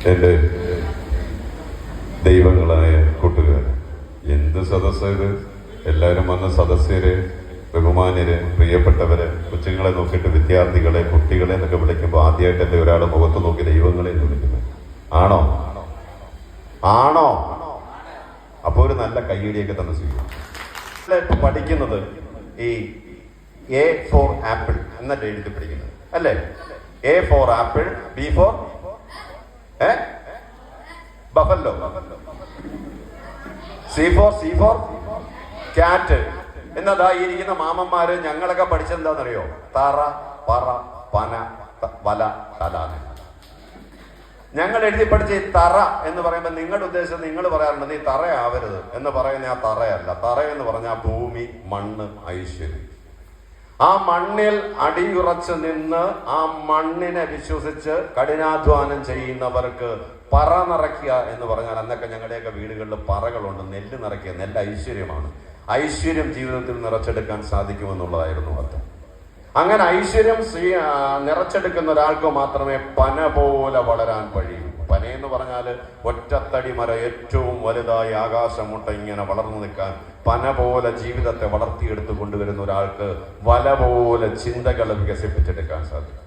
എൻ്റെ ദൈവങ്ങളായ കൂട്ടുകാർ, എന്ത് സദസ്സ് ഇത്! എല്ലാവരും വന്ന സദസ്യര്, ബഹുമാന്യര്, പ്രിയപ്പെട്ടവര്, കൊച്ചുങ്ങളെ നോക്കിയിട്ട് വിദ്യാർത്ഥികളെ, കുട്ടികളെ എന്നൊക്കെ വിളിക്കുമ്പോൾ ആദ്യമായിട്ടല്ലേ ഒരാളുടെ മുഖത്ത് നോക്കി ദൈവങ്ങളെ എന്ന് വിളിക്കുന്നത്? ആണോ? ആണോ? അപ്പൊ ഒരു നല്ല കയ്യടിയൊക്കെ തന്നെ സ്വീകരിക്കും. പഠിക്കുന്നത് ഈ A for ആപ്പിൾ എന്നല്ലേ എഴുതി പഠിക്കുന്നത് അല്ലേ? A for apple, B for buffalo, C for cat എന്നതാ ഈ ഇരിക്കുന്ന മാമന്മാര് ഞങ്ങളൊക്കെ പഠിച്ചെന്താണെന്നറിയോ? തറ, പറ, പന, വല, തലാന്. ഞങ്ങൾ എഴുതി പഠിച്ച ഈ തറ എന്ന് പറയുമ്പോൾ നിങ്ങളുടെ ഉദ്ദേശം, നിങ്ങൾ പറയാറുണ്ട് നീ തറയാവരുത് എന്ന് പറയുന്ന ആ തറയല്ല. തറ എന്ന് പറഞ്ഞാൽ ഭൂമി, മണ്ണ്, ഐശ്വര്യം. ആ മണ്ണിൽ അടിയുറച്ച് നിന്ന് ആ മണ്ണിനെ വിശ്വസിച്ച് കഠിനാധ്വാനം ചെയ്യുന്നവർക്ക് പറ നിറയ്ക്കുക എന്ന് പറഞ്ഞാൽ, അന്നൊക്കെ ഞങ്ങളുടെയൊക്കെ വീടുകളിൽ പറകളുണ്ട്. നെല്ല് നിറയ്ക്കുക, നെല്ല് ഐശ്വര്യമാണ്. ഐശ്വര്യം ജീവിതത്തിൽ നിറച്ചെടുക്കാൻ സാധിക്കുമെന്നുള്ളതായിരുന്നു അർത്ഥം. അങ്ങനെ ഐശ്വര്യം നിറച്ചെടുക്കുന്ന ഒരാൾക്ക് മാത്രമേ പന പോലെ വളരാൻ കഴിയൂ. പനയെന്ന് പറഞ്ഞാൽ ഒറ്റത്തടി മരം, ഏറ്റവും വലുതായി ആകാശമുട്ട ഇങ്ങനെ വളർന്നു നിൽക്കാൻ പന പോലെ ജീവിതത്തെ വളർത്തിയെടുത്ത് കൊണ്ടുവരുന്ന ഒരാൾക്ക് വല പോലെ ചിന്തകൾ വികസിപ്പിച്ചെടുക്കാൻ സാധിക്കും.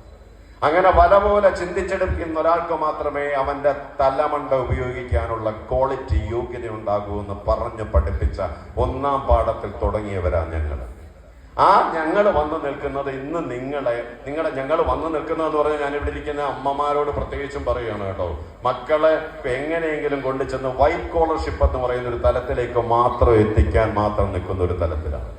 അങ്ങനെ വല പോലെ ചിന്തിച്ചെടുക്കുന്ന ഒരാൾക്ക് മാത്രമേ അവന്റെ തലമണ്ട ഉപയോഗിക്കാനുള്ള ക്വാളിറ്റി, യോഗ്യത ഉണ്ടാകൂ എന്ന് പറഞ്ഞു പഠിപ്പിച്ച ഒന്നാം പാഠത്തിൽ തുടങ്ങിയവരാ ഞങ്ങൾ. ആ ഞങ്ങൾ വന്നു നിൽക്കുന്നത് ഇന്ന് ഞങ്ങൾ വന്നു നിൽക്കുന്നതെന്ന് പറഞ്ഞാൽ ഞാൻ ഇവിടെ ഇരിക്കുന്ന അമ്മമാരോട് പ്രത്യേകിച്ചും പറയുകയാണ് കേട്ടോ. മക്കളെ എങ്ങനെയെങ്കിലും കൊണ്ടുചെന്ന് വൈറ്റ് കോളർഷിപ്പ് എന്ന് പറയുന്ന ഒരു തലത്തിലേക്ക് മാത്രം എത്തിക്കാൻ മാത്രം നിൽക്കുന്ന ഒരു തലത്തിലാണ്.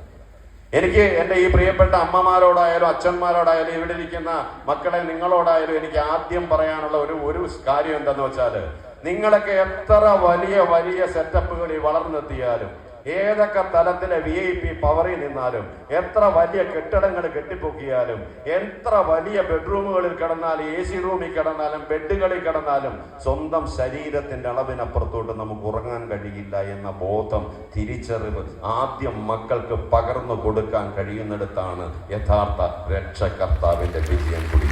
എനിക്ക് എൻ്റെ ഈ പ്രിയപ്പെട്ട അമ്മമാരോടായാലും അച്ഛന്മാരോടായാലും ഇവിടെ ഇരിക്കുന്ന മക്കളെ നിങ്ങളോടായാലും എനിക്ക് ആദ്യം പറയാനുള്ള ഒരു കാര്യം എന്താന്ന് വെച്ചാല്, നിങ്ങളൊക്കെ എത്ര വലിയ വലിയ സെറ്റപ്പുകളിൽ വളർന്നെത്തിയാലും, ഏതൊക്കെ തലത്തിലെ VIP പവറിൽ നിന്നാലും, എത്ര വലിയ കെട്ടിടങ്ങൾ കെട്ടിപ്പൊക്കിയാലും, എത്ര വലിയ ബെഡ്റൂമുകളിൽ കിടന്നാലും, AC റൂമിൽ കിടന്നാലും, ബെഡുകളിൽ കിടന്നാലും, സ്വന്തം ശരീരത്തിന്റെ അളവിനപ്പുറത്തോട്ട് നമുക്ക് ഉറങ്ങാൻ കഴിയില്ല എന്ന ബോധം, തിരിച്ചറിവ് ആദ്യം മക്കൾക്ക് പകർന്നു കൊടുക്കാൻ കഴിയുന്നിടത്താണ് യഥാർത്ഥ രക്ഷകർത്താവിന്റെ വിജയം കൂടി.